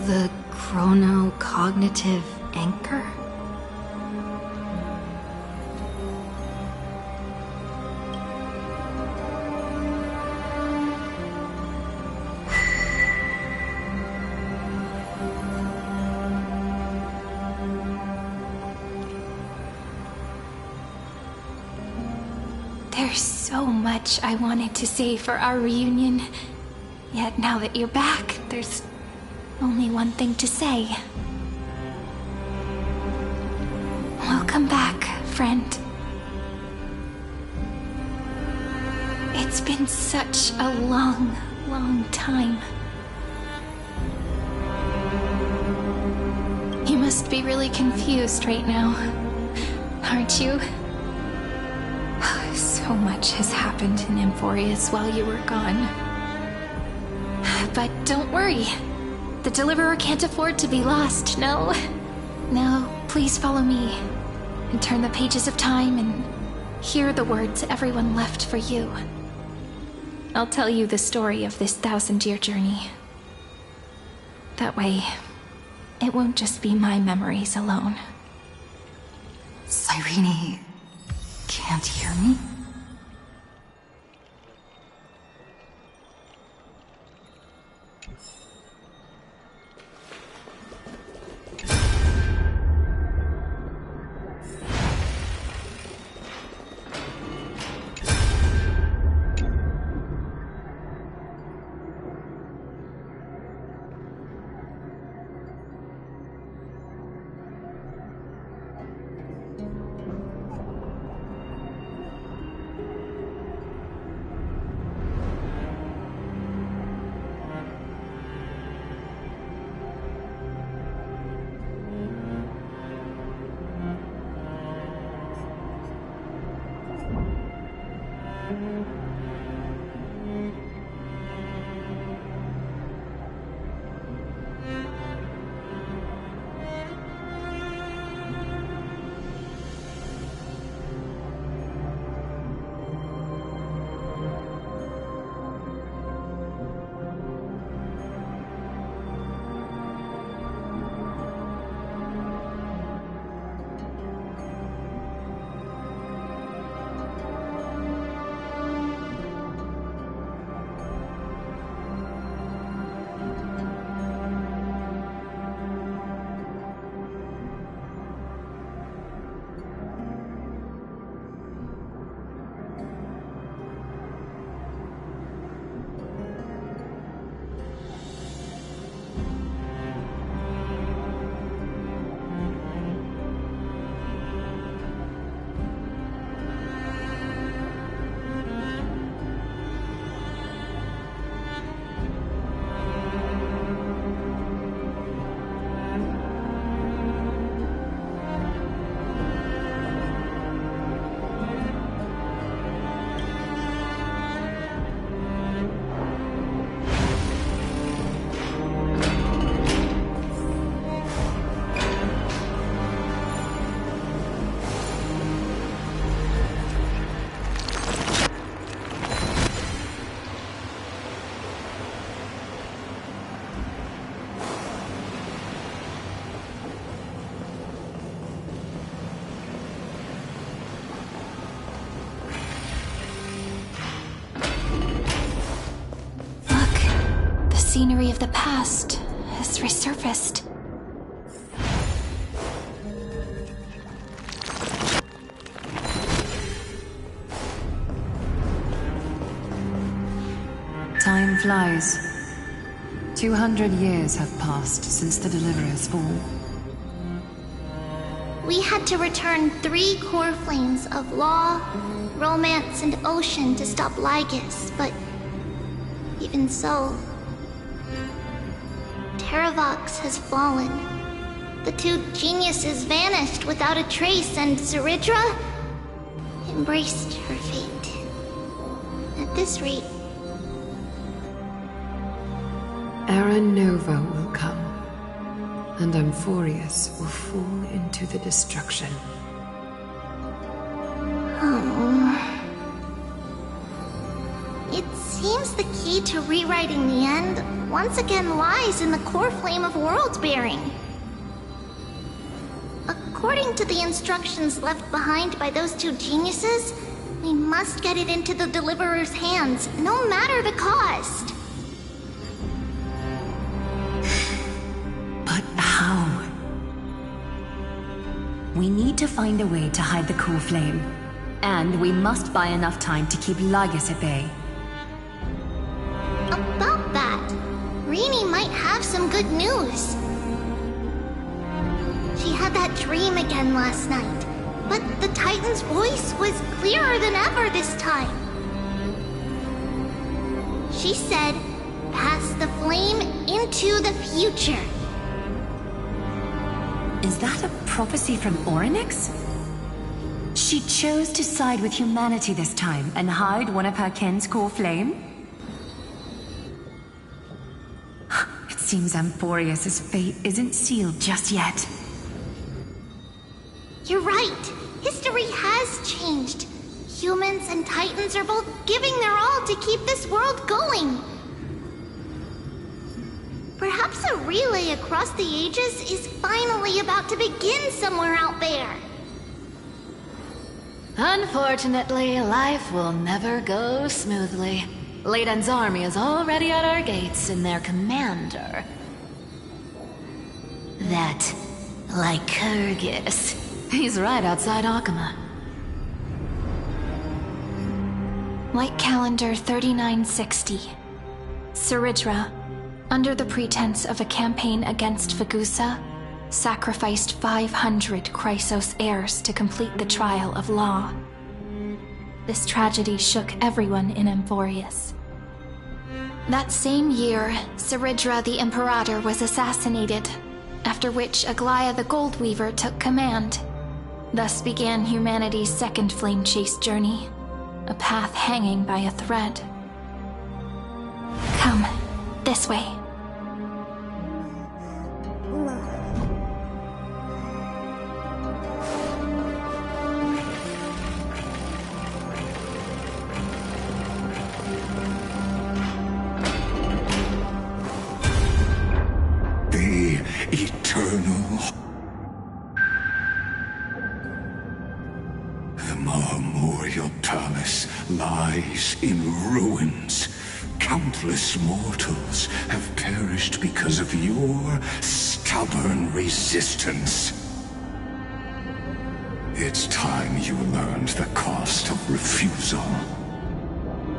The chrono-cognitive anchor? There's so much I wanted to say for our reunion. Yet now that you're back, there's only one thing to say. Welcome back, friend. It's been such a long, long time. You must be really confused right now, aren't you? So much has happened in Emphorius while you were gone. But don't worry. The Deliverer can't afford to be lost, no? Now, please follow me, and turn the pages of time and hear the words everyone left for you. I'll tell you the story of this 1,000-year journey. That way, it won't just be my memories alone. Cyrene can't hear me? Scenery of the past has resurfaced. Time flies. 200 years have passed since the Deliverer's fall. We had to return 3 core flames of law, romance, and ocean to stop Lygus, but even so, Terravox has fallen. The 2 geniuses vanished without a trace, and Zeridra embraced her fate. At this rate, Era Nova will come. and Amphorius will fall into the destruction. It seems the key to rewriting the end once again lies in the core flame of world-bearing. According to the instructions left behind by those two geniuses, we must get it into the Deliverer's hands, no matter the cost. But how? We need to find a way to hide the core flame. And we must buy enough time to keep Lygus at bay. About that, Rini might have some good news. She had that dream again last night, but the Titan's voice was clearer than ever this time. She said, "Pass the flame into the future." Is that a prophecy from Orynyx? She chose to side with humanity this time and hide one of her kin's core flame? It seems Amphorius' fate isn't sealed just yet. You're right. History has changed. Humans and Titans are both giving their all to keep this world going. Perhaps a relay across the ages is finally about to begin somewhere out there. Unfortunately, life will never go smoothly. Leiden's army is already at our gates, and their commander... that Lycurgus. He's right outside Akama. Light calendar 3960. Saridra, under the pretense of a campaign against Fagusa, sacrificed 500 Chrysos heirs to complete the trial of law. This tragedy shook everyone in Amphorius. That same year, Saridra the Imperator was assassinated, after which Aglaya the Goldweaver took command. Thus began humanity's second flame chase journey, a path hanging by a thread. Come, this way. Eternal. The Memorial Palace lies in ruins. Countless mortals have perished because of your stubborn resistance. It's time you learned the cost of refusal.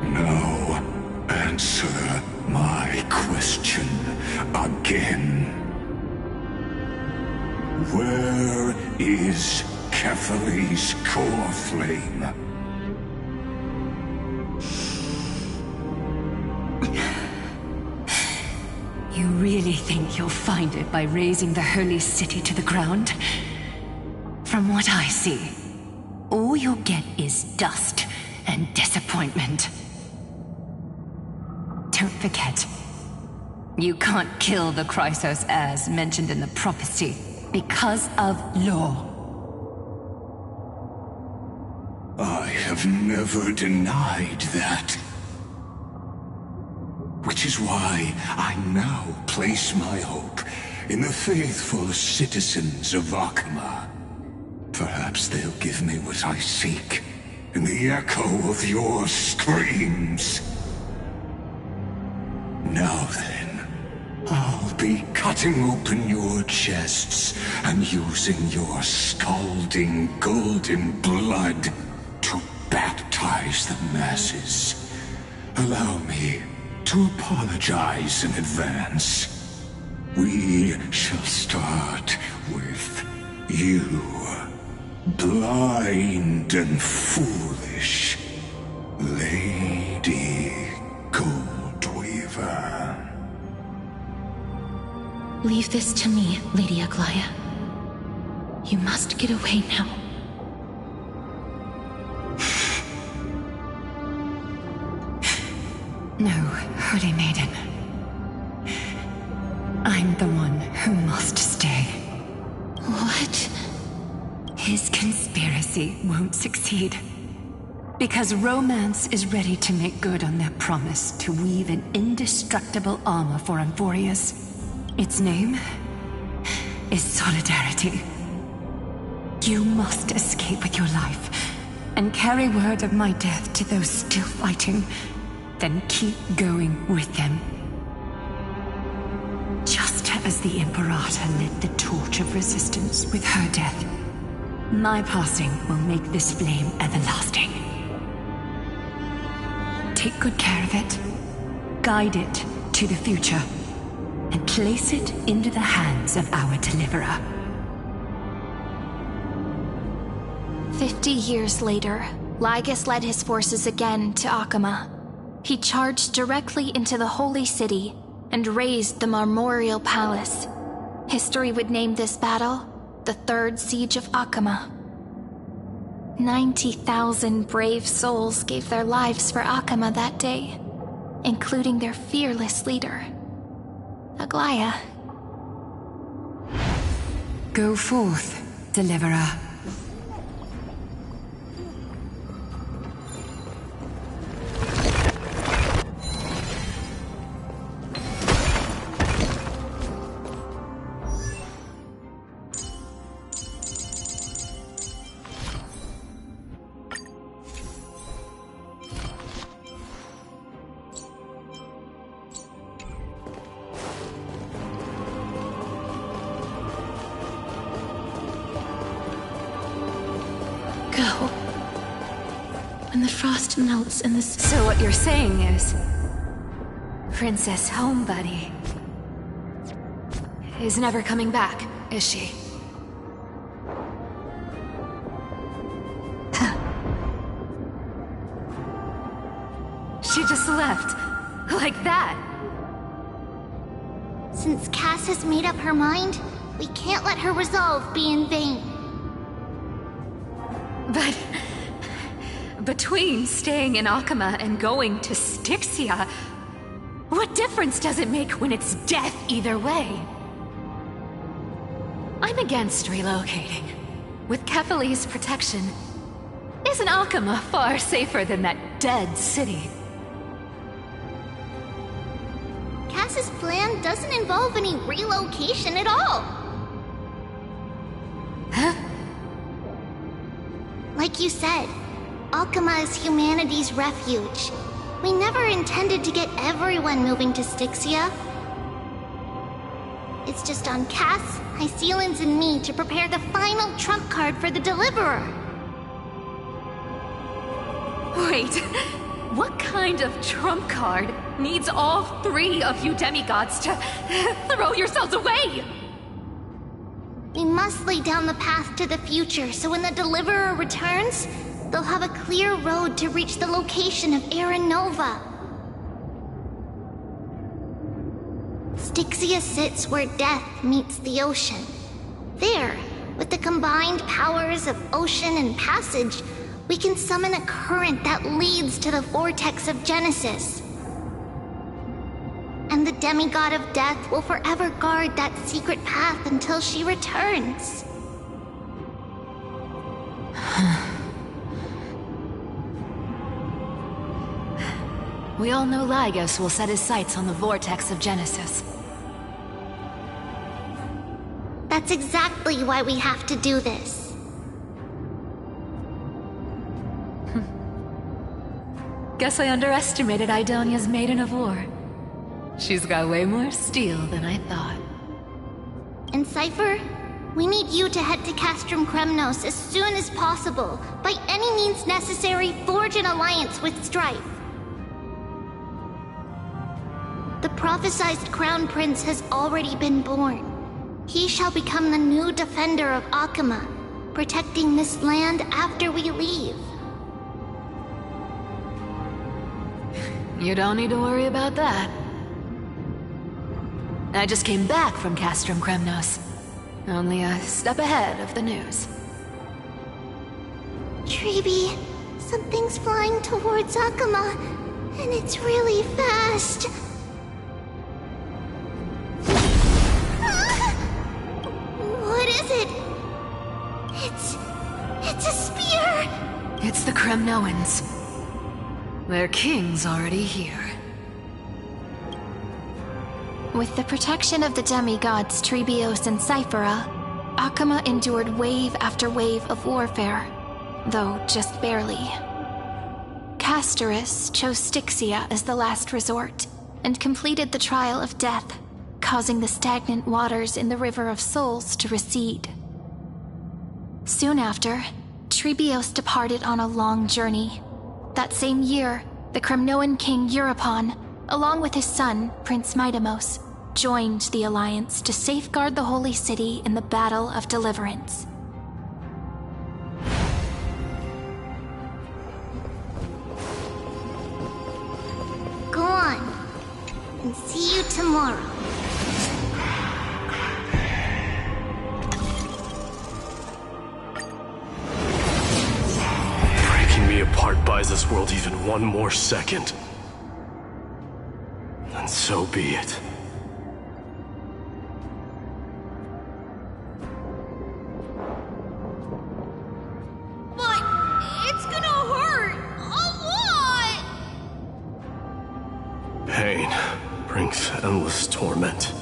Now, answer my question again. Where is Kefali's core flame? You really think you'll find it by razing the holy city to the ground? From what I see, all you'll get is dust and disappointment. Don't forget, you can't kill the Chrysos heirs mentioned in the prophecy because of law. I have never denied that. Which is why I now place my hope in the faithful citizens of Akama. Perhaps they'll give me what I seek in the echo of your screams. Now then, I'll be cutting open your chests and using your scalding golden blood to baptize the masses. Allow me to apologize in advance. We shall start with you, blind and foolish Lady Goldweaver. Leave this to me, Lady Aglaya. You must get away now. No, Holy Maiden. I'm the one who must stay. His conspiracy won't succeed. Because romance is ready to make good on their promise to weave an indestructible armor for Amphorius. Its name is Solidarity. You must escape with your life and carry word of my death to those still fighting. Then keep going with them. Just as the Imperator lit the torch of resistance with her death, my passing will make this flame everlasting. Take good care of it, guide it to the future, and place it into the hands of our deliverer. 50 years later, Lygus led his forces again to Akama. He charged directly into the Holy City and razed the Marmorial Palace. History would name this battle the Third Siege of Akama. 90,000 brave souls gave their lives for Akama that day, including their fearless leader, Aglaya. Go forth, deliverer. When the frost melts and the... So what you're saying is... Princess Homebuddy is never coming back, is she? She just left. Like that. Since Cass has made up her mind, we can't let her resolve be in vain. But... between staying in Akama and going to Styxia, what difference does it make when it's death either way? I'm against relocating. With Kethale's protection, isn't Akama far safer than that dead city? Cass's plan doesn't involve any relocation at all. Huh? Like you said, Akama is humanity's refuge. We never intended to get everyone moving to Styxia. It's just on Cass, Hyceelans, and me to prepare the final trump card for the Deliverer. Wait, what kind of trump card needs all three of you demigods to throw yourselves away? We must lay down the path to the future so when the Deliverer returns, they'll have a clear road to reach the location of Aaron Nova. Styxia sits where death meets the ocean. There, with the combined powers of ocean and passage, we can summon a current that leads to the vortex of Genesis. And the demigod of death will forever guard that secret path until she returns. We all know Lygus will set his sights on the vortex of Genesis. That's exactly why we have to do this. Guess I underestimated Idonia's Maiden of War. She's got way more steel than I thought. And Cypher, we need you to head to Castrum Kremnos as soon as possible. By any means necessary, forge an alliance with Strife. The prophesized Crown Prince has already been born. He shall become the new defender of Akama, protecting this land after we leave. You don't need to worry about that. I just came back from Castrum Kremnos. Only a step ahead of the news. Treeby, something's flying towards Akama, and it's really fast. What is it? the Kremnoans. Their king's already here. With the protection of the demigods Trebios and Cyphera, Akama endured wave after wave of warfare, though just barely. Castorus chose Styxia as the last resort, and completed the trial of death, causing the stagnant waters in the River of Souls to recede. Soon after, Trebios departed on a long journey. That same year, the Kremnoan king Euripon, along with his son, Prince Midamos, joined the Alliance to safeguard the Holy City in the Battle of Deliverance. Go on, and see you tomorrow. Breaking me apart buys this world even one more second. And so be it. Endless torment.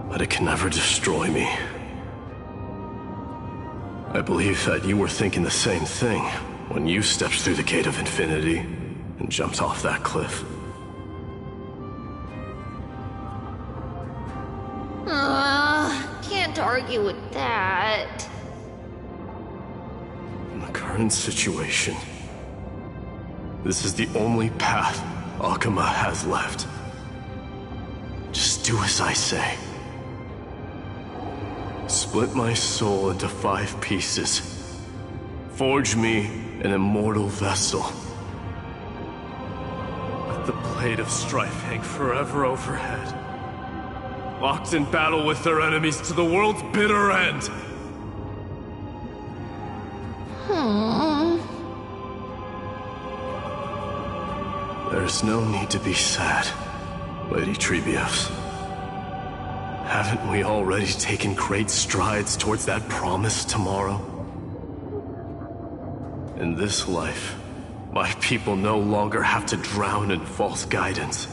But it can never destroy me. I believe that you were thinking the same thing when you stepped through the gate of infinity and jumped off that cliff. Can't argue with that. In the current situation, this is the only path Akama has left. Just do as I say. Split my soul into 5 pieces. Forge me an immortal vessel. Let the blade of strife hang forever overhead. Locked in battle with their enemies to the world's bitter end. There's no need to be sad, Lady Trebios. Haven't we already taken great strides towards that promised tomorrow? In this life, my people no longer have to drown in false guidance.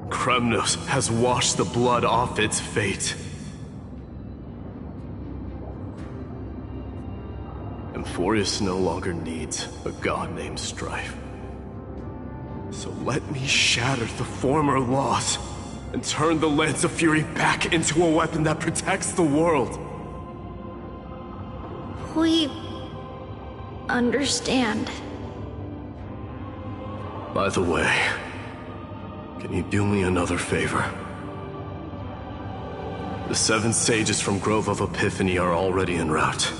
Kremnos has washed the blood off its fate. Emphorius no longer needs a god named Strife. So let me shatter the former laws and turn the Lance of Fury back into a weapon that protects the world. We understand. By the way, can you do me another favor? The 7 sages from Grove of Epiphany are already en route.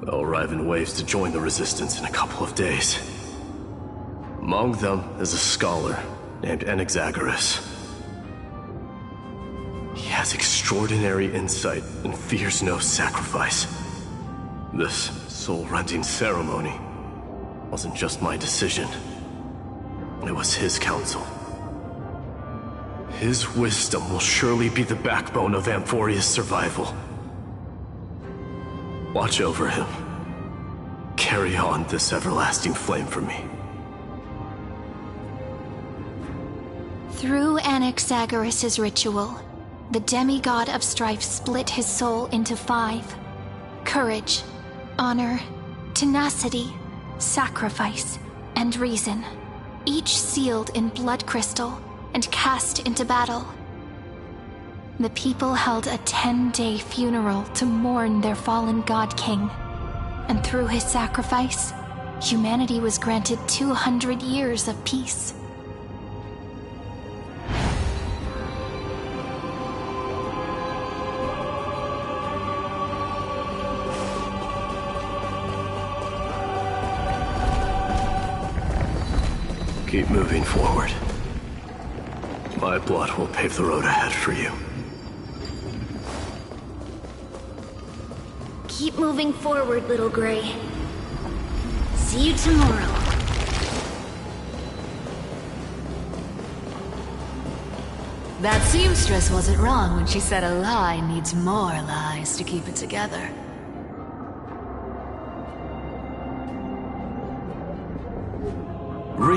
They'll arrive in waves to join the Resistance in a couple of days. Among them is a scholar named Anaxagoras. He has extraordinary insight and fears no sacrifice. This soul-rending ceremony wasn't just my decision. It was his counsel. His wisdom will surely be the backbone of Amphoria's survival. Watch over him. Carry on this everlasting flame for me. Through Anaxagoras' ritual, the demigod of strife split his soul into 5. Courage, honor, tenacity, sacrifice, and reason. Each sealed in blood crystal and cast into battle. The people held a 10-day funeral to mourn their fallen god king. And through his sacrifice, humanity was granted 200 years of peace. Keep moving forward. My blood will pave the road ahead for you. Keep moving forward, little Gray. See you tomorrow. That seamstress wasn't wrong when she said a lie needs more lies to keep it together.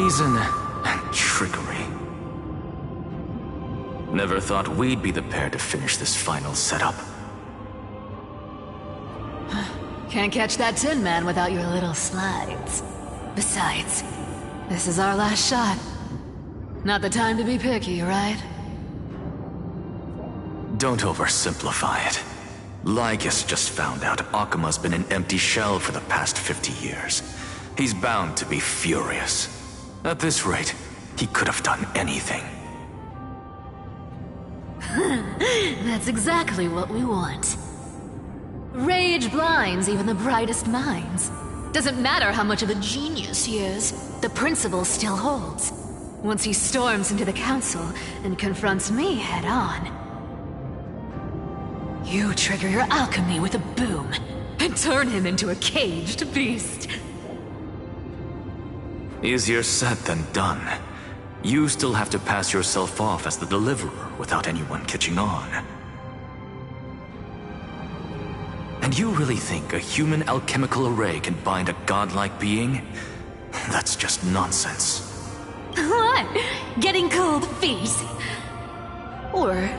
Reason and trickery. Never thought we'd be the pair to finish this final setup. Can't catch that Tin Man without your little slides. Besides, this is our last shot. Not the time to be picky, right? Don't oversimplify it. Lygus just found out Akima's been an empty shell for the past 50 years. He's bound to be furious. At this rate, he could have done anything. That's exactly what we want. Rage blinds even the brightest minds. Doesn't matter how much of a genius he is, the principle still holds. Once he storms into the council and confronts me head on. You trigger your alchemy with a boom and turn him into a caged beast. Easier said than done. You still have to pass yourself off as the deliverer without anyone catching on. And you really think a human alchemical array can bind a godlike being? That's just nonsense. What? Getting cold feet? Or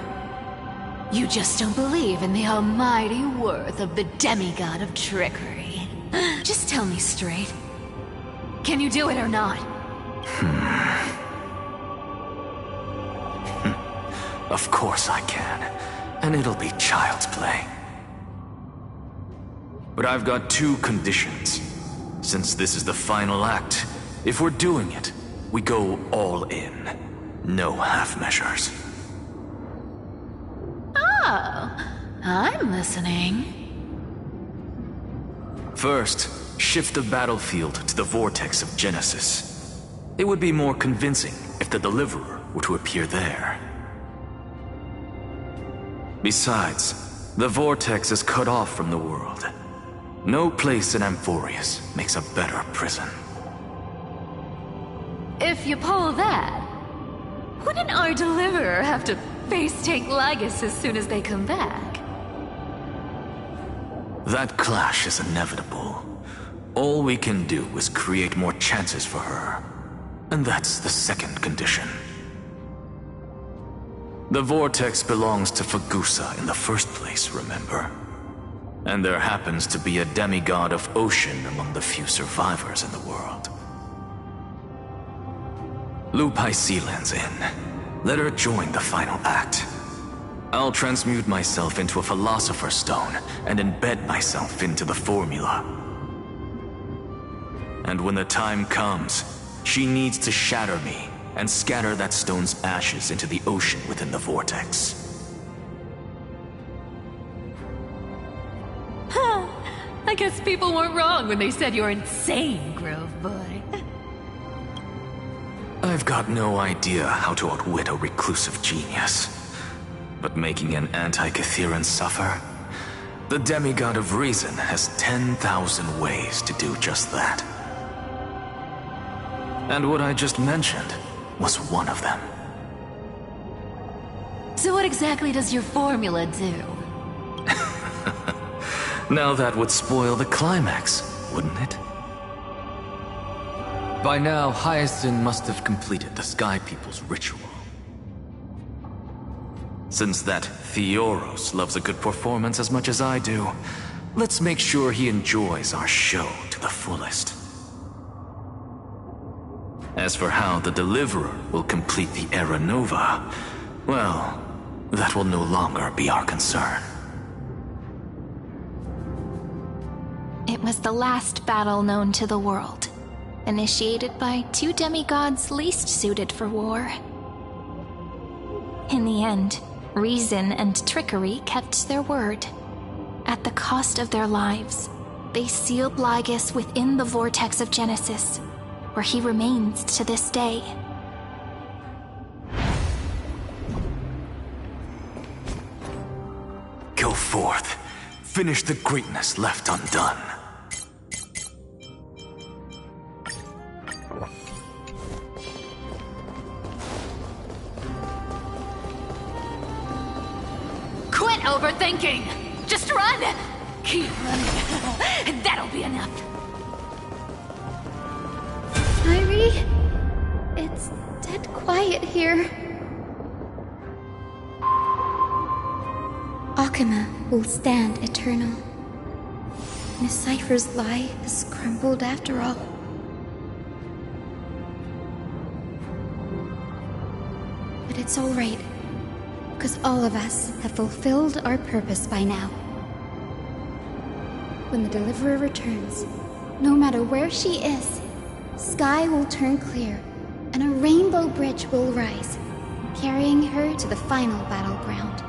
you just don't believe in the almighty worth of the demigod of trickery? Just tell me straight. Can you do it or not? Of course I can. And it'll be child's play. But I've got two conditions. Since this is the final act, if we're doing it, we go all in. No half measures. Oh, I'm listening. First, shift the battlefield to the vortex of Genesis. It would be more convincing if the Deliverer were to appear there. Besides, the vortex is cut off from the world. No place in Amphorius makes a better prison. If you pull that, wouldn't our Deliverer have to face-tank Lygus as soon as they come back? That clash is inevitable. All we can do is create more chances for her. And that's the second condition. The vortex belongs to Fagusa in the first place, remember? And there happens to be a demigod of ocean among the few survivors in the world. Loop Sealands in. Let her join the final act. I'll transmute myself into a Philosopher's Stone and embed myself into the formula. And when the time comes, she needs to shatter me and scatter that stone's ashes into the ocean within the vortex. I guess people weren't wrong when they said you're insane, Grove Boy. I've got no idea how to outwit a reclusive genius. But making an anti-Catheran suffer? The demigod of reason has 10,000 ways to do just that. And what I just mentioned was one of them. So what exactly does your formula do? Now that would spoil the climax, wouldn't it? By now, Hyacinth must have completed the Sky People's ritual. Since that Theoros loves a good performance as much as I do, let's make sure he enjoys our show to the fullest. As for how the Deliverer will complete the Era Nova, well, that will no longer be our concern. It was the last battle known to the world, initiated by two demigods least suited for war. In the end, reason and trickery kept their word. At the cost of their lives, they sealed Lygus within the vortex of Genesis, where he remains to this day. Go forth. Finish the greatness left undone. Quit overthinking! Just run! Keep running, and that'll be enough. Irie? It's dead quiet here. Akama will stand eternal. Miss Cypher's lie has crumbled after all. But it's all right, because all of us have fulfilled our purpose by now. When the Deliverer returns, no matter where she is, sky will turn clear, and a rainbow bridge will rise, carrying her to the final battleground.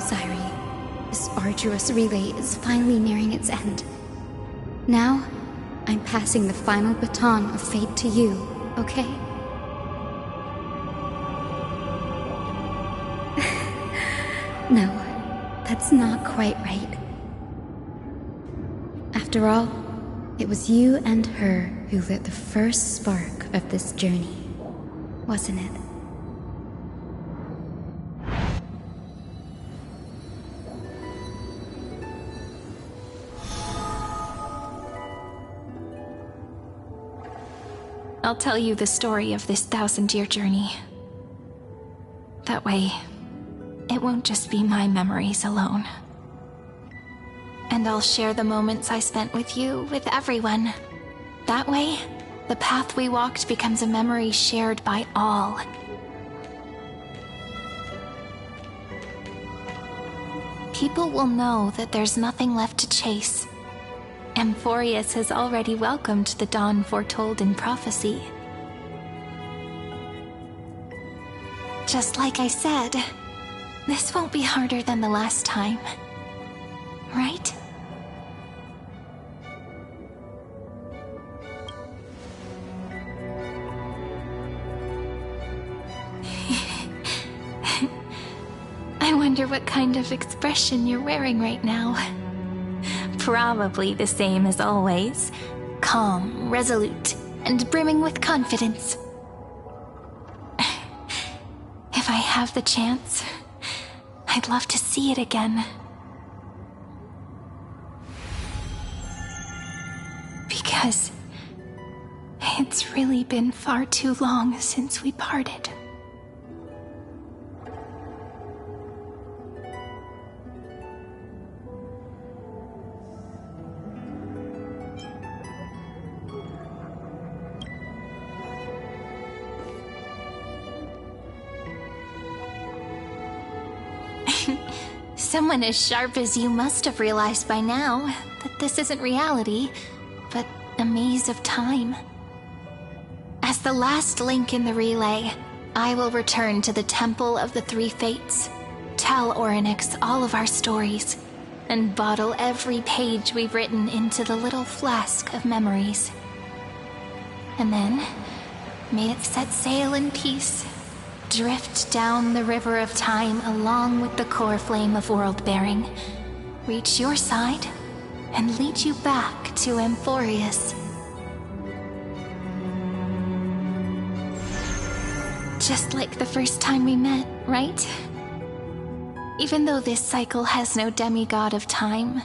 Sairi, this arduous relay is finally nearing its end. Now, I'm passing the final baton of fate to you, okay? No, that's not quite right. After all, it was you and her who lit the first spark of this journey, wasn't it? I'll tell you the story of this 1,000-year journey. That way, it won't just be my memories alone. And I'll share the moments I spent with you with everyone. That way, the path we walked becomes a memory shared by all. People will know that there's nothing left to chase. Amphorius has already welcomed the dawn foretold in prophecy. Just like I said, this won't be harder than the last time. Right? I wonder what kind of expression you're wearing right now. Probably the same as always. Calm, resolute, and brimming with confidence. If I have the chance, I'd love to see it again. Because it's really been far too long since we parted. Someone as sharp as you must have realized by now that this isn't reality, but a maze of time. As the last link in the relay, I will return to the Temple of the Three Fates, tell Orynyx all of our stories, and bottle every page we've written into the little flask of memories. And then, may it set sail in peace, drift down the river of time along with the core flame of world-bearing, reach your side, and lead you back to Amphorius. Just like the first time we met, right? Even though this cycle has no demigod of time,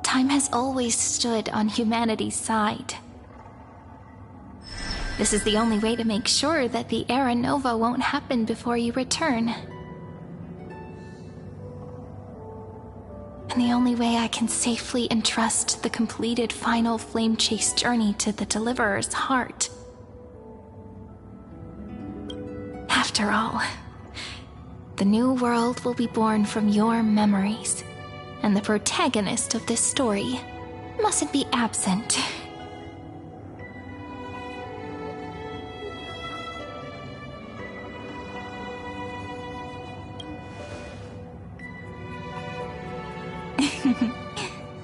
time has always stood on humanity's side. This is the only way to make sure that the Era Nova won't happen before you return. And the only way I can safely entrust the completed final flame chase journey to the Deliverer's heart. After all, the new world will be born from your memories, and the protagonist of this story mustn't be absent.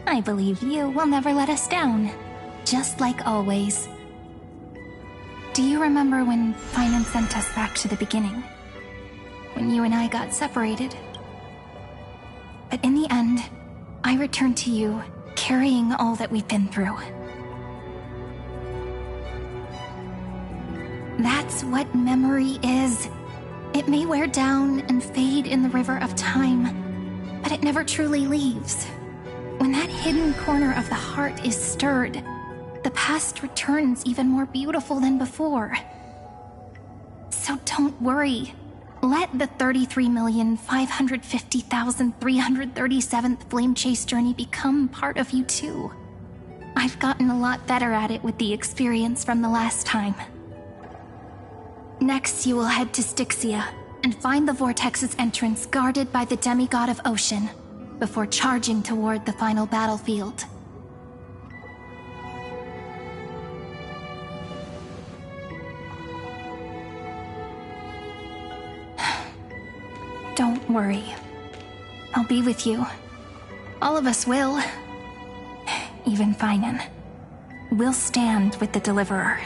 I believe you will never let us down, just like always. Do you remember when Finan sent us back to the beginning? When you and I got separated? But in the end, I returned to you, carrying all that we've been through. That's what memory is. It may wear down and fade in the river of time, but it never truly leaves. When that hidden corner of the heart is stirred, the past returns even more beautiful than before. So don't worry. Let the 33,550,337th Flame Chase journey become part of you too. I've gotten a lot better at it with the experience from the last time. Next, you will head to Styxia and find the Vortex's entrance guarded by the demigod of Ocean, before charging toward the final battlefield. Don't worry. I'll be with you. All of us will. Even Finan. We'll stand with the Deliverer.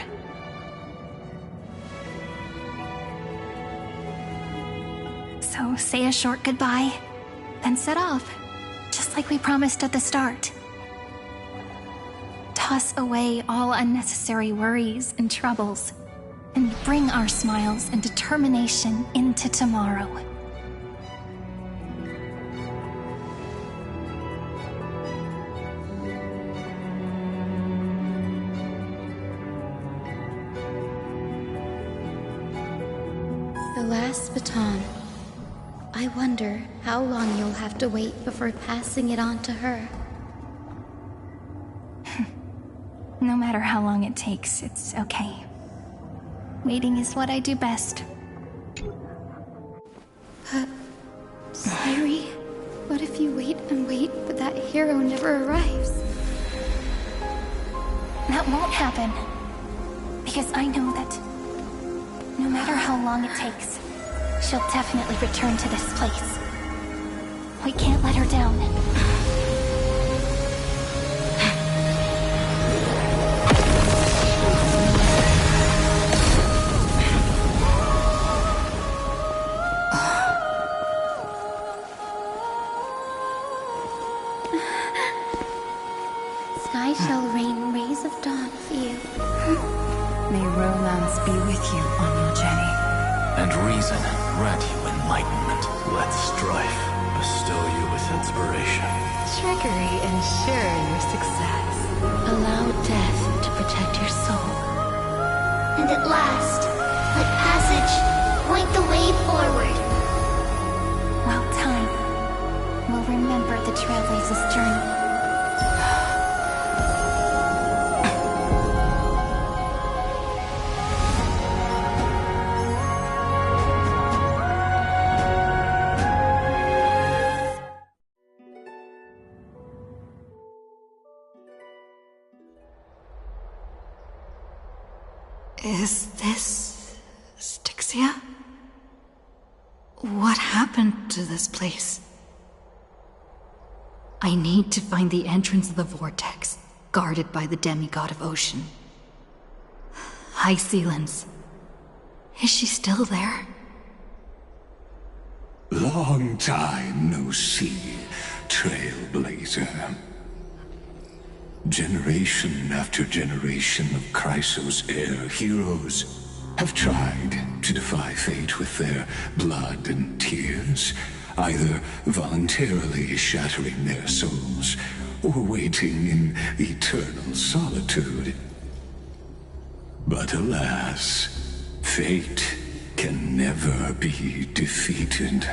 So say a short goodbye, then set off, just like we promised at the start. Toss away all unnecessary worries and troubles, and bring our smiles and determination into tomorrow. The last baton. I wonder how long you'll have to wait before passing it on to her. No matter how long it takes, it's okay. Waiting is what I do best. Sairi, what if you wait and wait, but that hero never arrives? That won't happen. Because I know that no matter how long it takes, she'll definitely return to this place. We can't let her down. Sky shall rain rays of dawn for you. May romance be with you on your journey. And reason grant you enlightenment. Let strife bestow you with inspiration. Trickery ensure your success. Allow death to protect your soul. And at last, let passage point the way forward. Well, time will remember the Trailblazer's journey. Is this Styxia? What happened to this place? I need to find the entrance of the vortex, guarded by the demigod of Ocean. High Sealens. Is she still there? Long time no see, Trailblazer. Generation after generation of Chrysos heir heroes have tried to defy fate with their blood and tears, either voluntarily shattering their souls or waiting in eternal solitude. But alas, fate can never be defeated.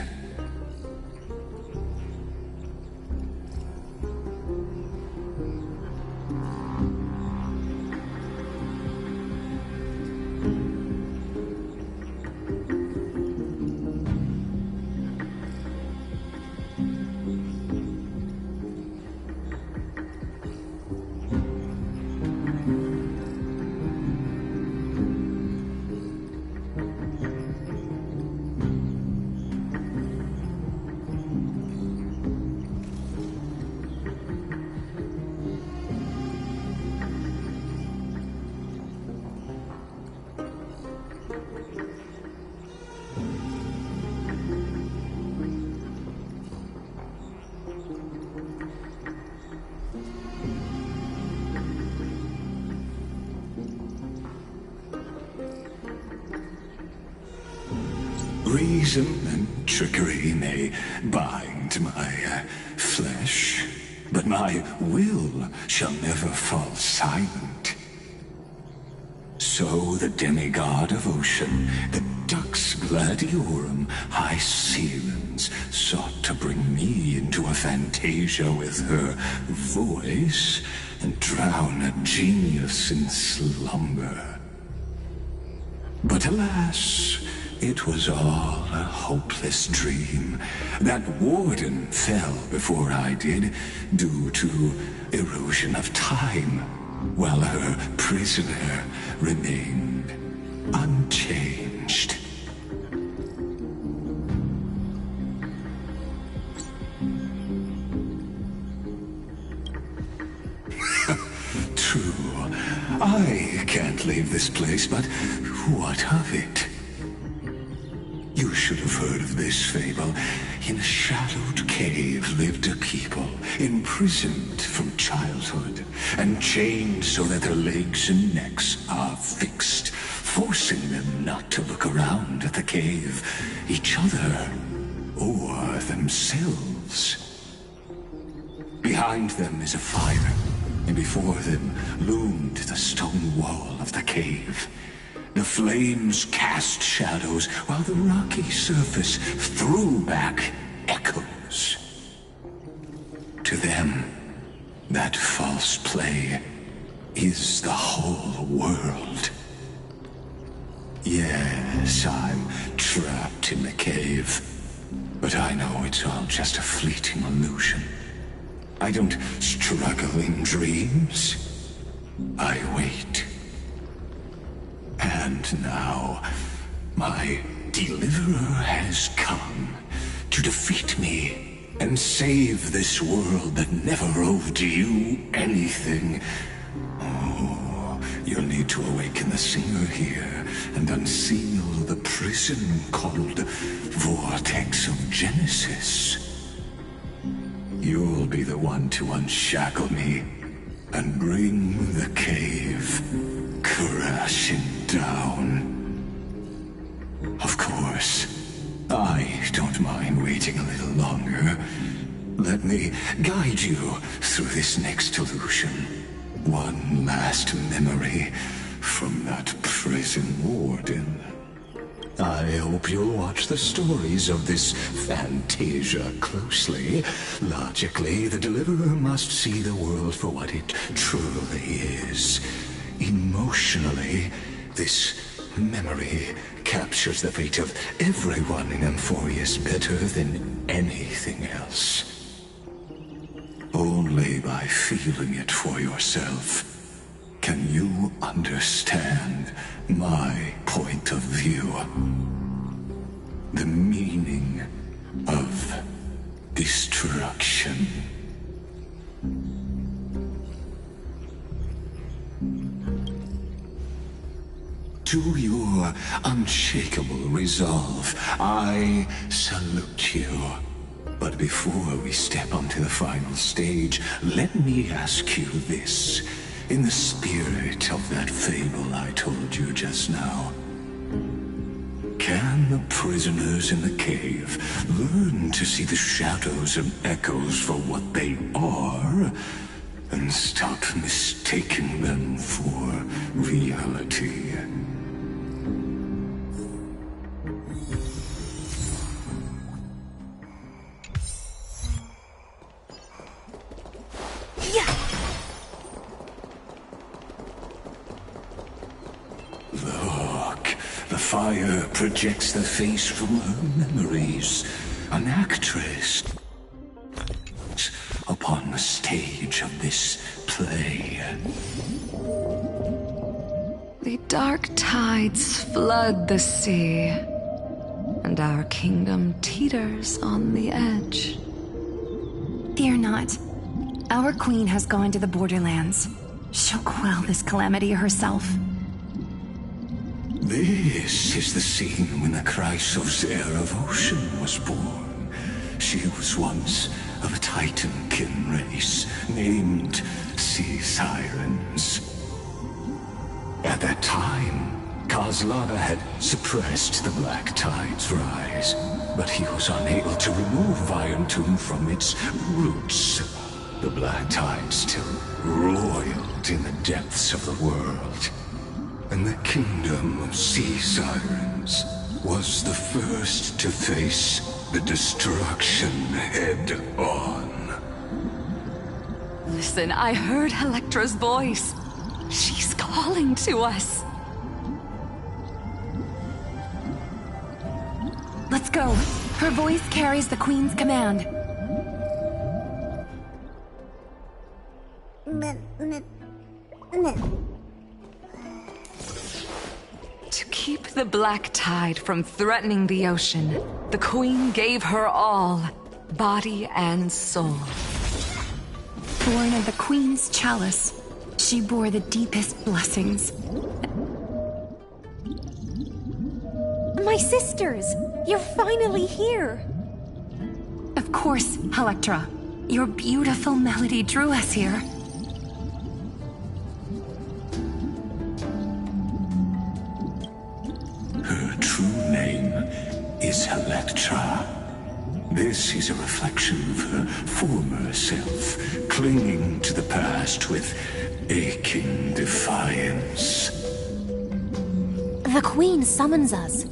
Reason and trickery may bind my flesh, but my will shall never fall silent. so the demigod of ocean, the Dux Gladiorum High Sealens, sought to bring me into a fantasia with her voice and drown a genius in slumber. But alas, it was all a hopeless dream. That warden fell before I did, due to erosion of time, while her prisoner remained unchanged. True, I can't leave this place, but what of it? You should have heard of this fable. In a shadowed cave lived a people, imprisoned from childhood, and chained so that their legs and necks are fixed, forcing them not to look around at the cave, each other, or themselves. Behind them is a fire, and before them loomed the stone wall of the cave. The flames cast shadows, while the rocky surface threw back echoes. To them, that false play is the whole world. Yes, I'm trapped in the cave, but I know it's all just a fleeting illusion. I don't struggle in dreams. I wait. And now, my deliverer has come to defeat me and save this world that never owed you anything. Oh, you'll need to awaken the singer here and unseal the prison called Vortex of Genesis. You'll be the one to unshackle me and bring the cave crashing down. Of course, I don't mind waiting a little longer. Let me guide you through this next illusion. One last memory from that prison warden. I hope you'll watch the stories of this fantasia closely. Logically, the deliverer must see the world for what it truly is. Emotionally, this memory captures the fate of everyone in Emphorius better than anything else. Only by feeling it for yourself can you understand my point of view. The meaning of destruction. To your unshakable resolve, I salute you. But before we step onto the final stage, let me ask you this. In the spirit of that fable I told you just now, can the prisoners in the cave learn to see the shadows and echoes for what they are, and stop mistaking them for reality? Fire projects the face from her memories. An actress upon the stage of this play. The dark tides flood the sea, and our kingdom teeters on the edge. Fear not. Our queen has gone to the borderlands. She'll quell this calamity herself. This is the scene when the Chrysosaur of Ocean was born. She was once of a Titankin race named Sea Sirens. At that time, Kozlana had suppressed the Black Tide's rise, but he was unable to remove Iron Tomb from its roots. The Black Tide still roiled in the depths of the world. and the kingdom of sea sirens was the first to face the destruction head-on. Listen, I heard Electra's voice. She's calling to us. Let's go. Her voice carries the Queen's command. To keep the black tide from threatening the ocean, the Queen gave her all, body and soul. Born of the Queen's chalice, she bore the deepest blessings. My sisters! You're finally here! Of course, Electra. Your beautiful melody drew us here. Her true name is Electra. This is a reflection of her former self, clinging to the past with aching defiance. The Queen summons us.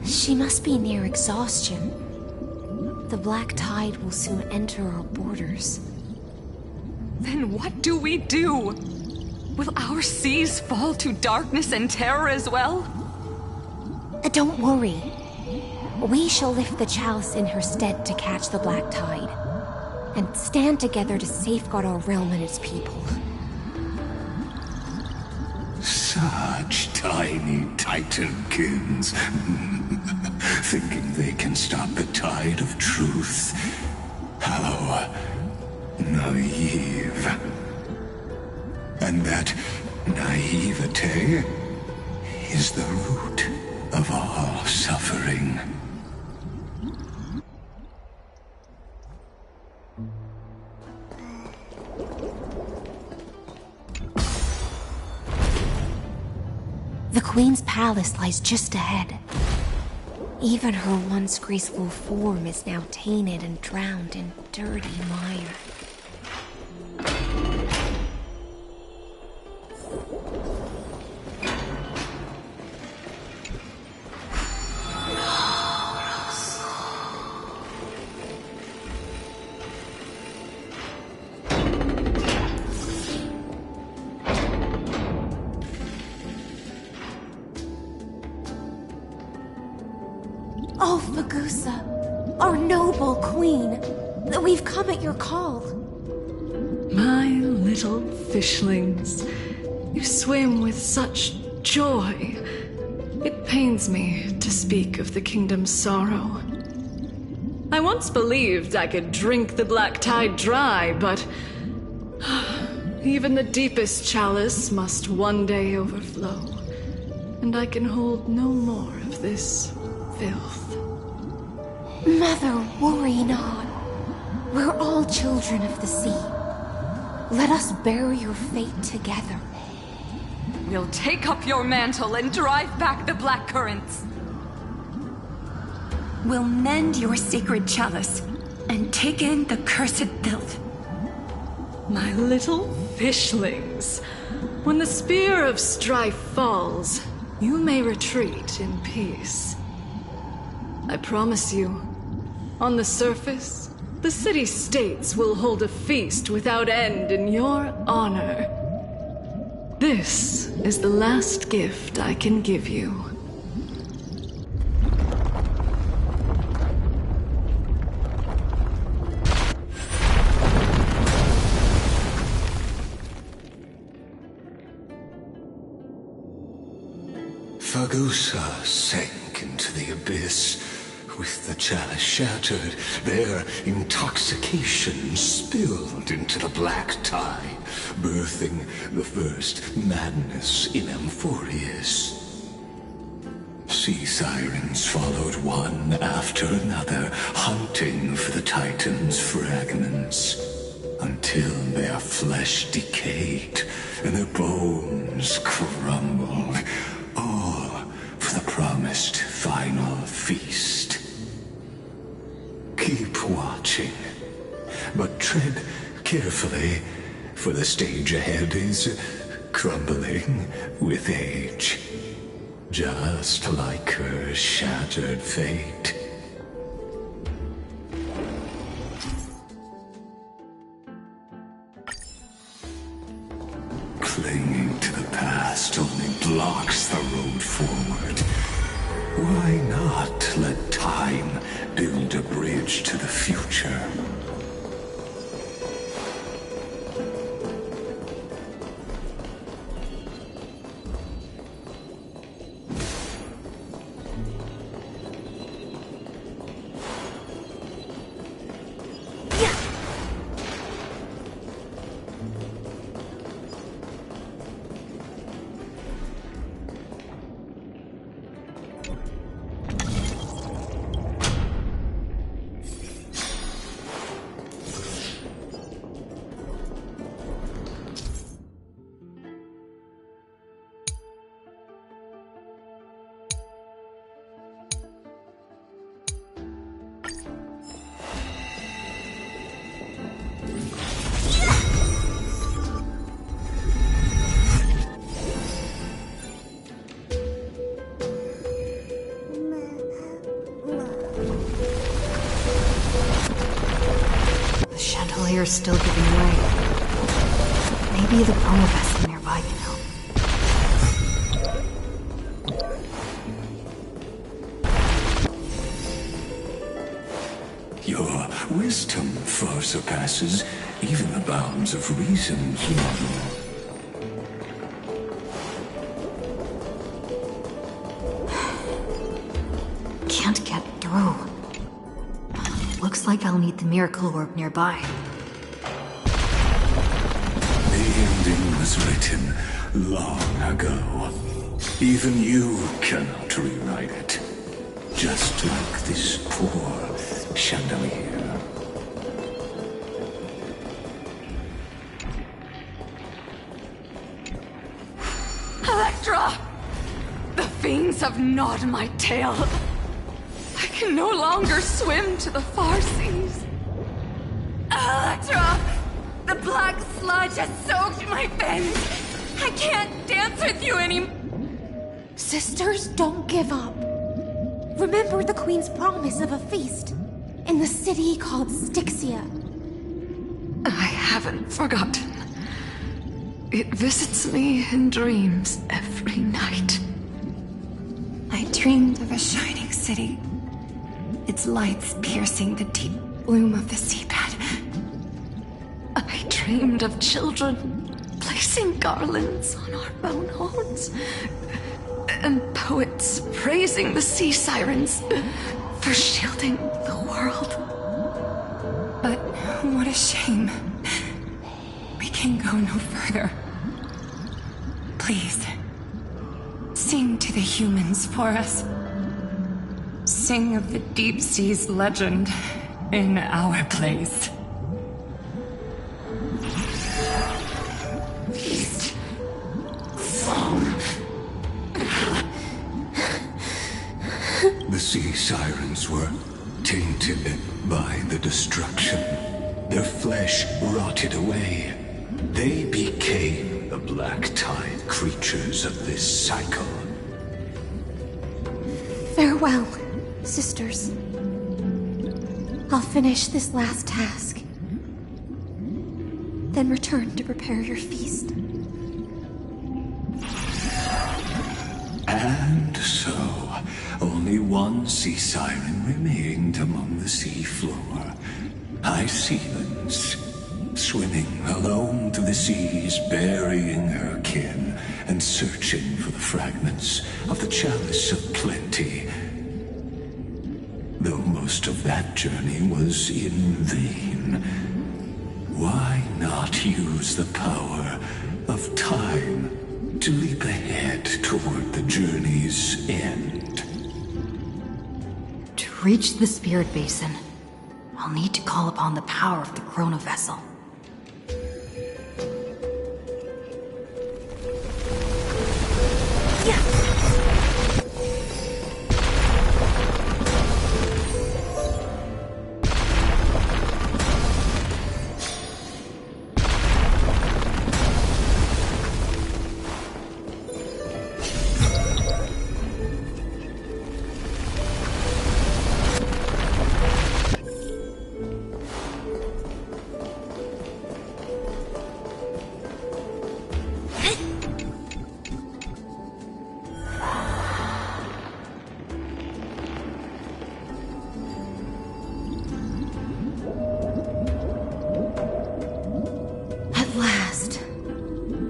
She must be near exhaustion. The black tide will soon enter our borders. Then what do we do? Will our seas fall to darkness and terror as well? Don't worry. We shall lift the chalice in her stead to catch the black tide, and stand together to safeguard our realm and its people. Such tiny titankins, thinking they can stop the tide of truth. How naive. And that naivete is the root of all suffering. The Queen's palace lies just ahead. Even her once graceful form is now tainted and drowned in dirty mire. Oh, Fagusa, our noble queen, we've come at your call. My little fishlings, you swim with such joy. It pains me to speak of the kingdom's sorrow. I once believed I could drink the black tide dry, but even the deepest chalice must one day overflow, and I can hold no more of this filth. Mother, worry not. We're all children of the sea. Let us bear your fate together. We'll take up your mantle and drive back the black currents. We'll mend your sacred chalice and take in the cursed filth. My little fishlings, when the spear of strife falls, you may retreat in peace. I promise you, on the surface, the city-states will hold a feast without end in your honor. This is the last gift I can give you. Fagusa sank into the abyss. With the chalice shattered, their intoxication spilled into the black tide, birthing the first madness in Amphorius. Sea sirens followed one after another, hunting for the Titan's fragments, until their flesh decayed and their bones crumbled, all for the promised final feast. Keep watching, but tread carefully, for the stage ahead is crumbling with age, just like her shattered fate. Clinging to the past only blocks the road forward. Why not let time build a bridge to the future? Chandelier's still giving way. Maybe the chrono vessel nearby can help. Your wisdom far surpasses even the bounds of reason, Hugo. Can't get through. Looks like I'll need the miracle orb nearby. The ending was written long ago. Even you cannot rewrite it. Just like this poor chandelier. Electra! The fiends have gnawed my tail. I can no longer swim to the far seas. Electra! The black sludge has soaked my fins. I can't dance with you anymore. Sisters, don't give up. Remember the Queen's promise of a feast in the city called Styxia. I haven't forgotten. It visits me in dreams every night. I dreamed of a shining city, its lights piercing the deep gloom of the seabed. I dreamed of children placing garlands on our bone holes, and poets praising the sea sirens for shielding the world. But what a shame. We can go no further. Please, sing to the humans for us. Sing of the deep sea's legend in our place. The sea sirens were tainted by the destruction. Their flesh rotted away. They became the black tide creatures of this cycle. Farewell, sisters. I'll finish this last task. Then return to prepare your feast. And so, only one sea siren remained among the sea floor. High Sealands, swimming alone through the seas, burying her kin, and searching for the fragments of the chalice of plenty. Though most of that journey was in vain, why not use the power of time to leap ahead toward the journey's end? To reach the spirit basin, I'll need to call upon the power of the chrono vessel.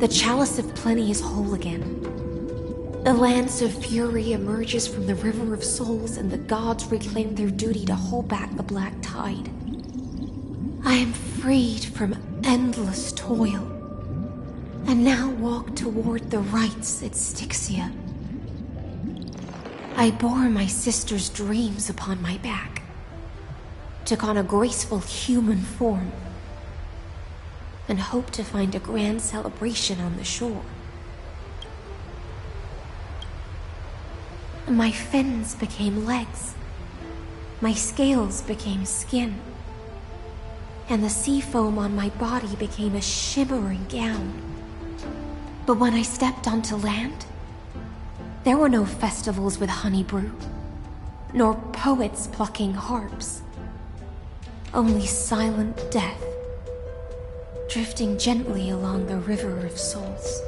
The Chalice of Plenty is whole again. The Lance of Fury emerges from the River of Souls, and the gods reclaim their duty to hold back the Black Tide. I am freed from endless toil, and now walk toward the rites at Styxia. I bore my sister's dreams upon my back, took on a graceful human form, and hoped to find a grand celebration on the shore. My fins became legs, my scales became skin, and the sea foam on my body became a shimmering gown. But when I stepped onto land, there were no festivals with honey brew, nor poets plucking harps. Only silent death, drifting gently along the River of Souls.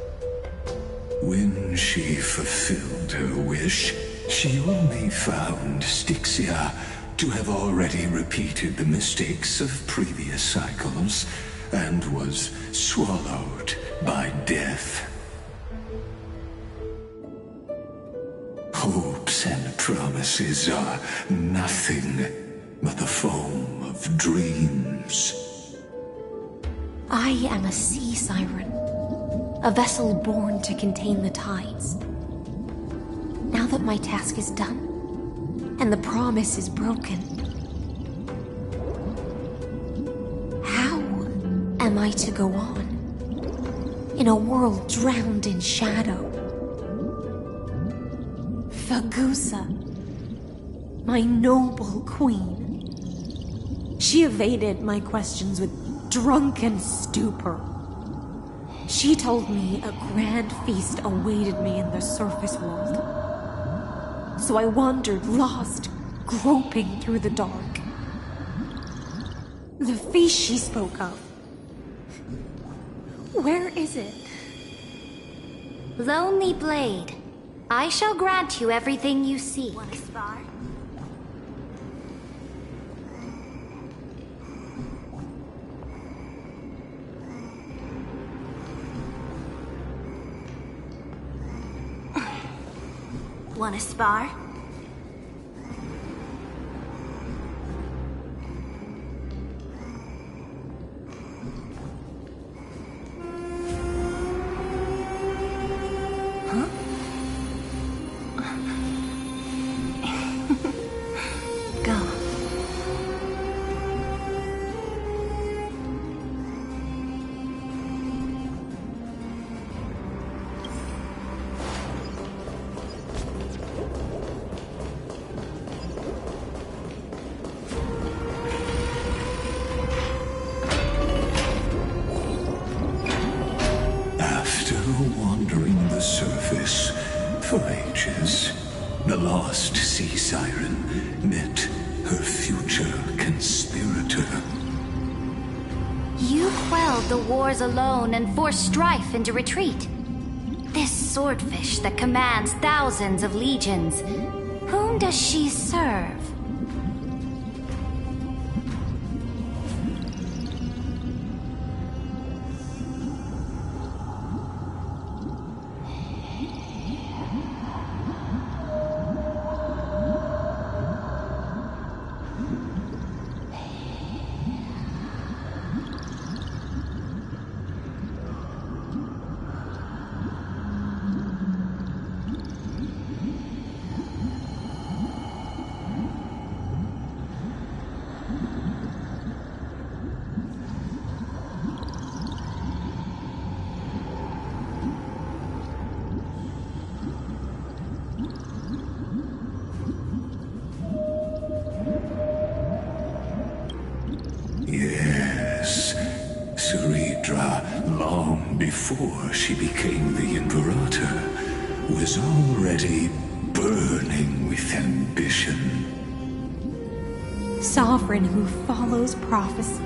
When she fulfilled her wish, she only found Styxia to have already repeated the mistakes of previous cycles, and was swallowed by death. Hopes and promises are nothing but the foam of dreams. I am a sea siren, a vessel born to contain the tides. Now that my task is done, and the promise is broken, how am I to go on in a world drowned in shadow? Fagusa, my noble queen. She evaded my questions with drunken stupor. She told me a grand feast awaited me in the surface world. So I wandered lost, groping through the dark. The feast she spoke of, where is it? Lonely Blade, I shall grant you everything you seek. Want to spar? Want to spar? Huh? Go. Wandering the surface for ages, the lost sea siren met her future conspirator. You quelled the wars alone and forced strife into retreat. This swordfish that commands thousands of legions, whom does she serve? Yes, Seridra, long before she became the Imperator, was already burning with ambition. Sovereign who follows prophecy.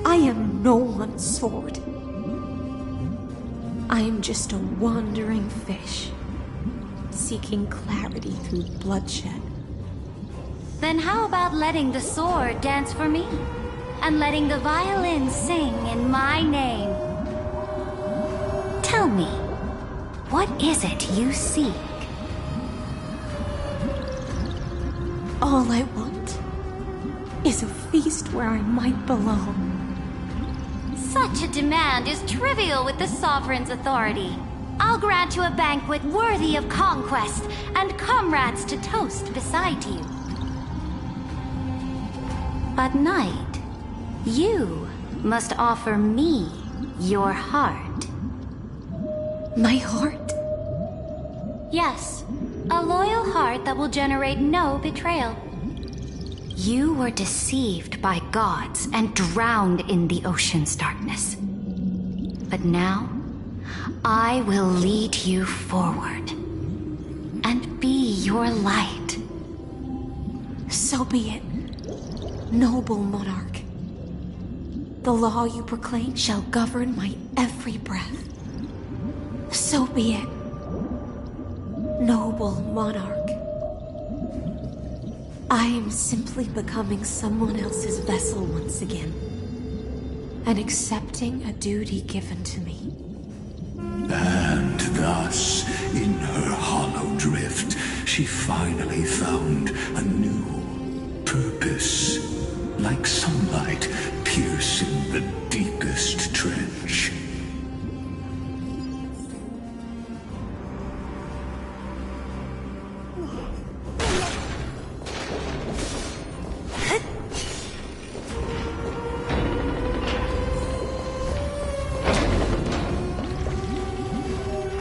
I am no one's sword. I am just a wandering fish, seeking clarity through bloodshed. Then how about letting the sword dance for me? And letting the violin sing in my name? Tell me, what is it you seek? All I want is a feast where I might belong. Such a demand is trivial with the Sovereign's authority. I'll grant you a banquet worthy of conquest and comrades to toast beside you. But Knight, you must offer me your heart. My heart? Yes, a loyal heart that will generate no betrayal. You were deceived by gods and drowned in the ocean's darkness. But now, I will lead you forward and be your light. So be it, noble monarch. The law you proclaim shall govern my every breath. So be it, noble monarch. I am simply becoming someone else's vessel once again, and accepting a duty given to me. And thus, in her hollow drift, she finally found a new purpose, like sunlight piercing the deepest trench.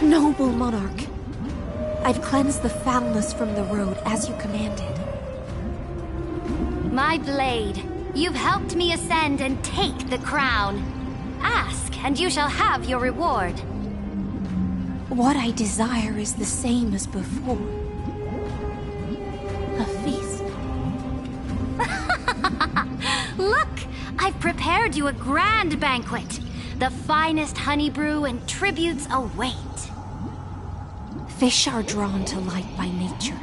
Noble monarch, I've cleansed the foulness from the road as you commanded. My blade, you've helped me ascend and take the crown. Ask, and you shall have your reward. What I desire is the same as before. A feast. Look, I've prepared you a grand banquet. The finest honey brew and tributes await. Fish are drawn to light by nature,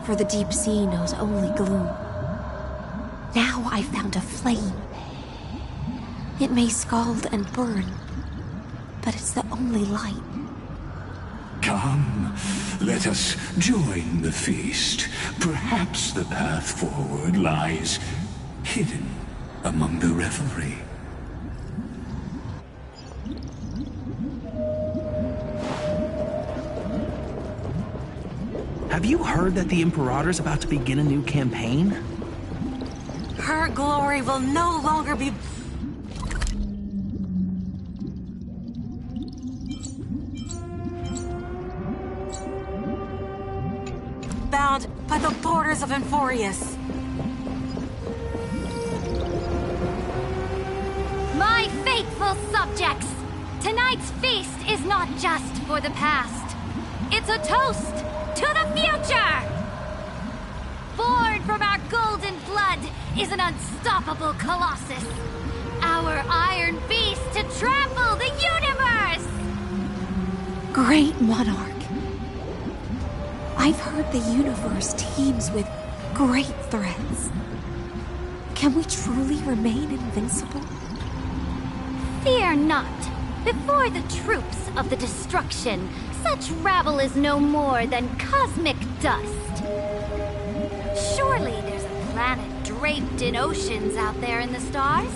for the deep sea knows only gloom. Now I found a flame. It may scald and burn, but it's the only light. Come, let us join the feast. Perhaps the path forward lies hidden among the revelry. Have you heard that the Imperator's about to begin a new campaign? Her glory will no longer be... bound by the borders of Emphorius. My faithful subjects, tonight's feast is not just for the past. It's a toast to the future! Born from our golden blood is an unstoppable colossus. Our iron beast to trample the universe! Great monarch. I've heard the universe teems with great threats. Can we truly remain invincible? Fear not. Before the troops of the destruction, such rabble is no more than cosmic dust. Surely there's a planet draped in oceans out there in the stars.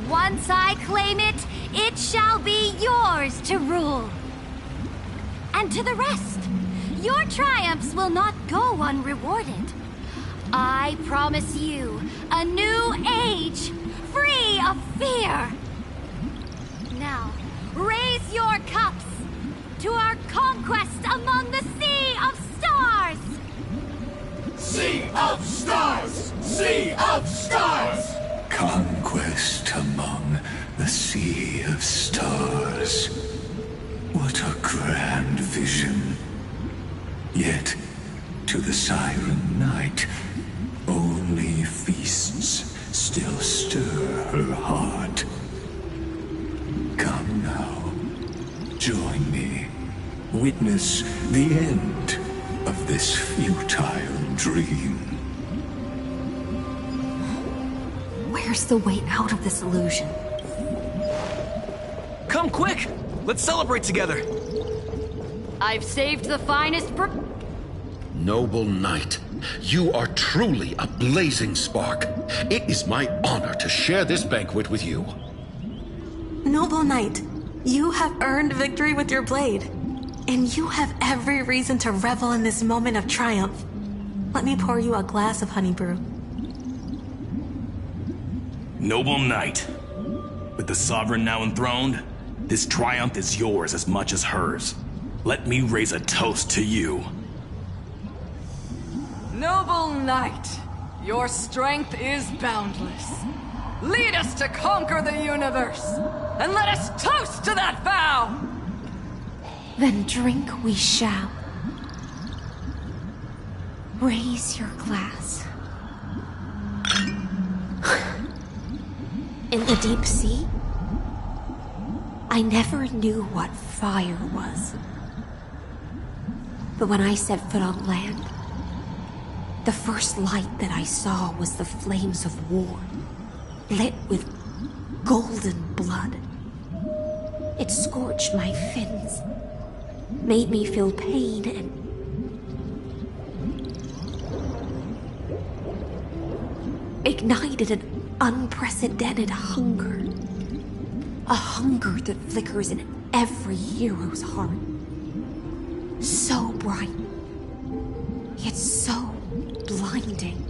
Once I claim it, it shall be yours to rule. And to the rest, your triumphs will not go unrewarded. I promise you a new age, free of fear. Now, raise your cups to our conquest among the Sea of Stars! Sea of Stars! Sea of Stars! Conquest among the Sea of Stars. What a grand vision. Yet, to the Siren Knight, only feasts still stir her heart. Come now, join me. Witness the end of this futile dream. Where's the way out of this illusion? Come quick! Let's celebrate together! I've saved the finest Noble knight, you are truly a blazing spark. It is my honor to share this banquet with you. Noble knight, you have earned victory with your blade. And you have every reason to revel in this moment of triumph. Let me pour you a glass of honey brew. Noble knight, with the sovereign now enthroned, this triumph is yours as much as hers. Let me raise a toast to you. Noble knight, your strength is boundless. Lead us to conquer the universe, and let us toast to that vow! Then drink we shall. Raise your glass. In the deep sea, I never knew what fire was. But when I set foot on land, the first light that I saw was the flames of war, lit with golden blood. It scorched my fins, made me feel pain and ignited an unprecedented hunger. A hunger that flickers in every hero's heart. So bright, yet so blinding.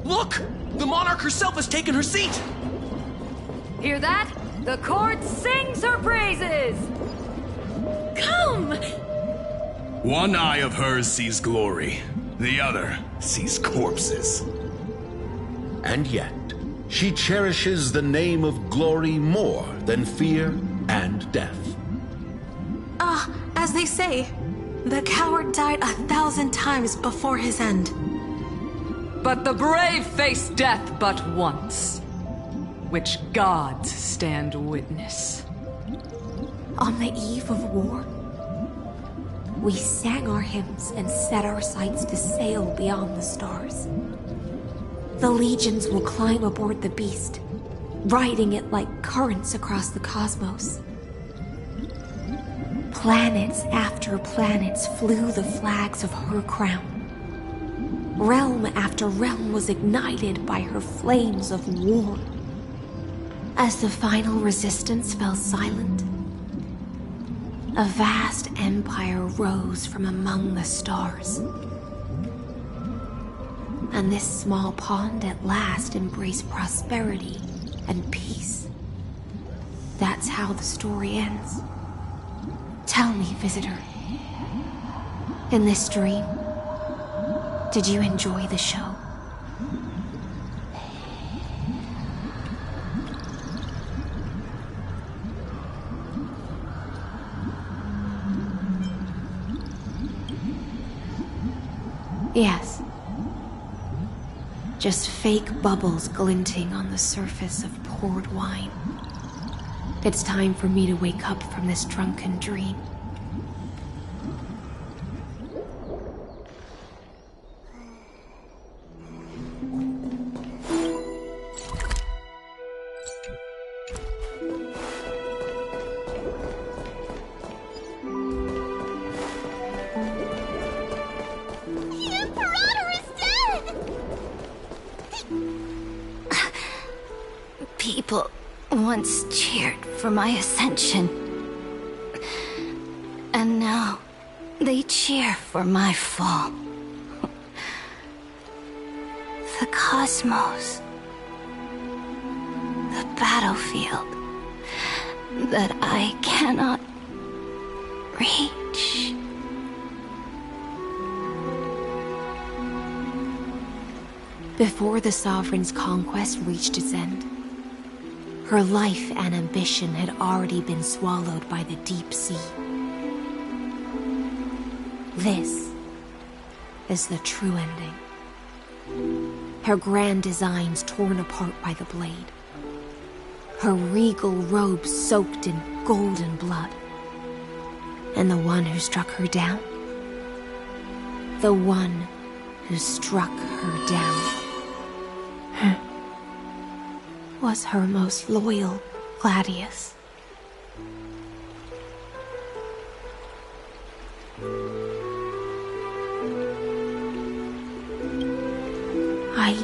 Look! The monarch herself has taken her seat! Hear that? The court sings her praises! Come! One eye of hers sees glory, the other sees corpses. And yet, she cherishes the name of glory more than fear and death. As they say, the coward died 1,000 times before his end. But the brave face death but once, which gods stand witness. On the eve of war, we sang our hymns and set our sights to sail beyond the stars. The legions will climb aboard the beast, riding it like currents across the cosmos. Planets after planets flew the flags of her crown. Realm after realm was ignited by her flames of war. As the final resistance fell silent, a vast empire rose from among the stars. And this small pond at last embraced prosperity and peace. That's how the story ends. Tell me, visitor, in this dream, did you enjoy the show? Yes. Just fake bubbles glinting on the surface of poured wine. It's time for me to wake up from this drunken dream. People once cheered for my ascension. And now they cheer for my fall. The cosmos. The battlefield that I cannot reach. Before the Sovereign's conquest reached its end, her life and ambition had already been swallowed by the deep sea. This is the true ending. Her grand designs torn apart by the blade. Her regal robes soaked in golden blood. And the one who struck her down? The one who struck her down was her most loyal gladius. I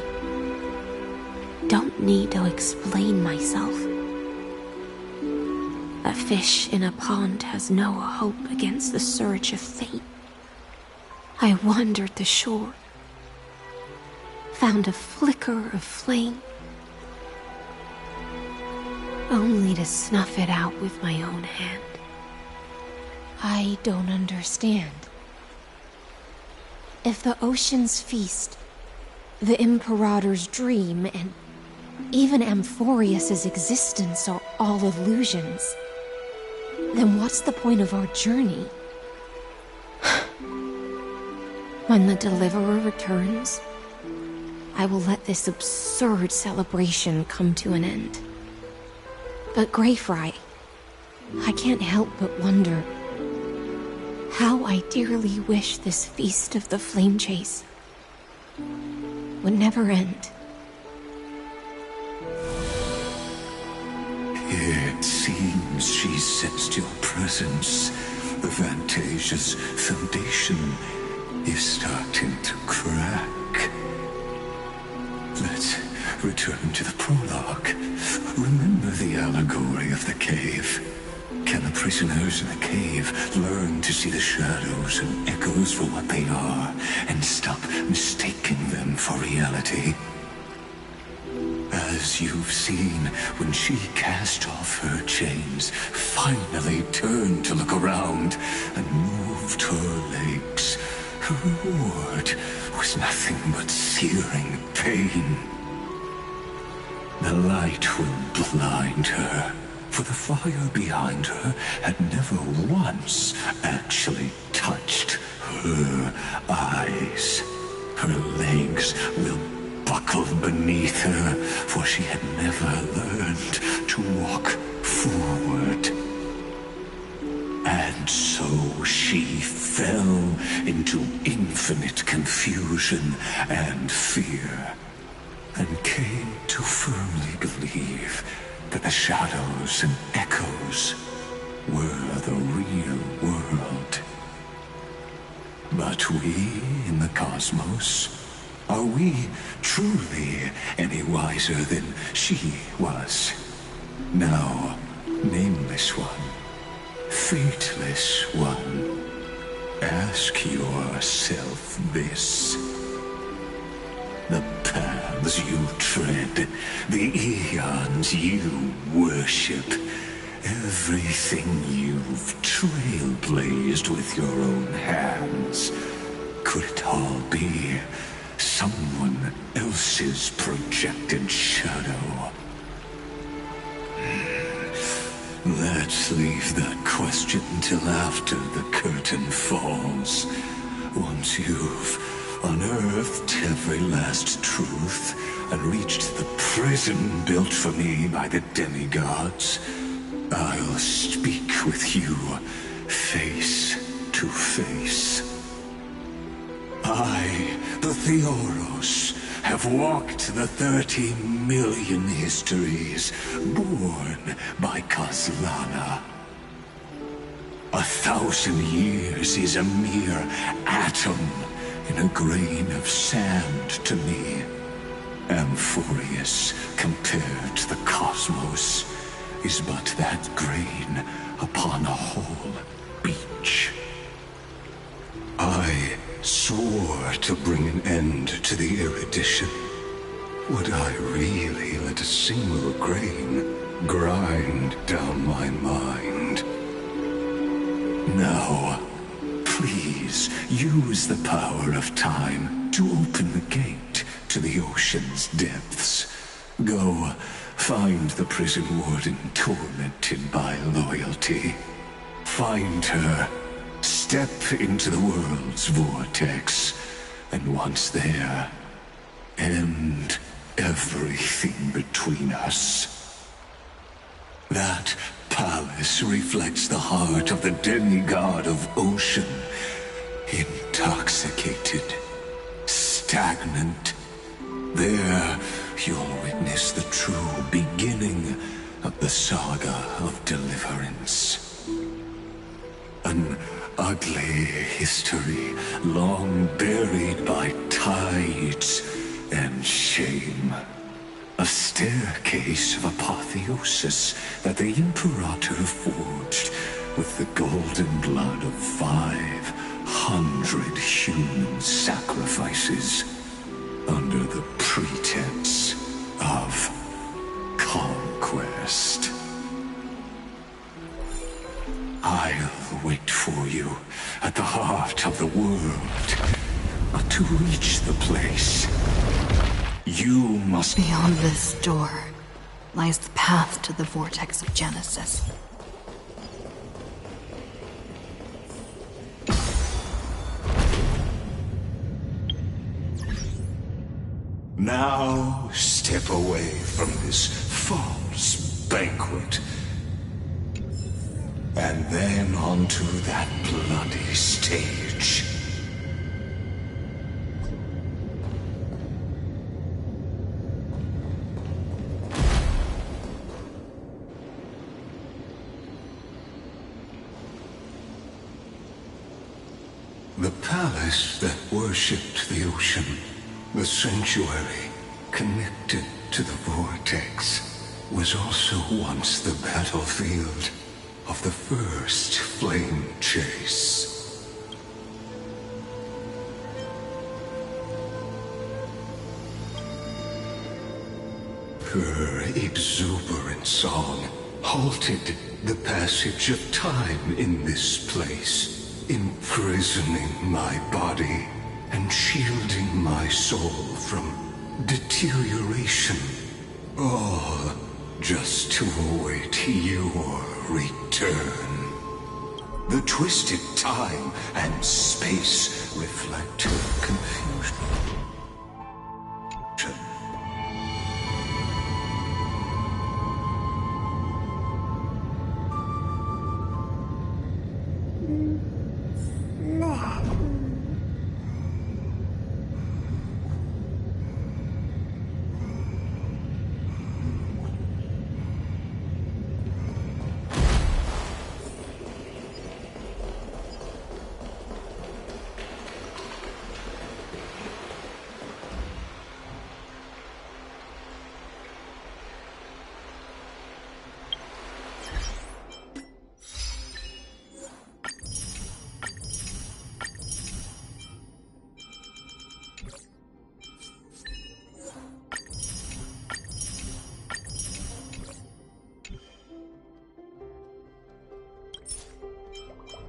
don't need to explain myself. A fish in a pond has no hope against the surge of fate. I wandered the shore, found a flicker of flame, only to snuff it out with my own hand. I don't understand. If the ocean's feast, the Imperator's dream, and even Amphorius's existence are all illusions, then what's the point of our journey? When the Deliverer returns, I will let this absurd celebration come to an end. But Greyfry, I can't help but wonder how I dearly wish this feast of the Flame Chase would never end. It seems she sensed your presence. The Fantasia's foundation is starting to crack. Let's return to the prologue. Remember the allegory of the cave. Can the prisoners in the cave learn to see the shadows and echoes for what they are, and stop mistaking them for reality? As you've seen, when she cast off her chains, finally turned to look around, and moved her legs, her reward was nothing but searing pain. The light will blind her, for the fire behind her had never once actually touched her eyes. Her legs will buckle beneath her, for she had never learned to walk forward. And so she fell into infinite confusion and fear, and came to firmly believe that the shadows and echoes were the real world. But we in the cosmos, are we truly any wiser than she was? Now, nameless one, fateless one, ask yourself this. The paths you tread, the eons you worship, everything you've trailblazed with your own hands, could it all be someone else's projected shadow? Let's leave that question till after the curtain falls. Once you've unearthed every last truth and reached the prison built for me by the demigods, I'll speak with you face to face. I, the Theoros, have walked the 30 million histories born by Kozlana. 1,000 years is a mere atom in a grain of sand to me. Amphorius, compared to the cosmos, is but that grain upon a whole beach. I swore to bring an end to the erudition. Would I really let a single grain grind down my mind? Now, please use the power of time to open the gate to the ocean's depths. Go, find the prison warden tormented by loyalty. Find her, step into the world's vortex, and once there, end everything between us. That palace reflects the heart of the demigod of ocean, intoxicated, stagnant. There, you'll witness the true beginning of the saga of deliverance. An ugly history, long buried by tides and shame. A staircase of apotheosis that the Imperator forged with the golden blood of 500 human sacrifices under the pretense of conquest. I'll wait for you at the heart of the world. But to reach the place, you must... Beyond this door lies the path to the vortex of Genesis. Now step away from this false banquet. And then onto that bloody stage. The palace that worshipped the ocean, the sanctuary connected to the vortex, was also once the battlefield of the first flame chase. Her exuberant song halted the passage of time in this place, imprisoning my body and shielding my soul from deterioration. All just to await your return. The twisted time and space reflect her confusion.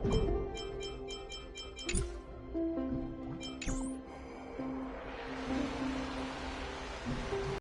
You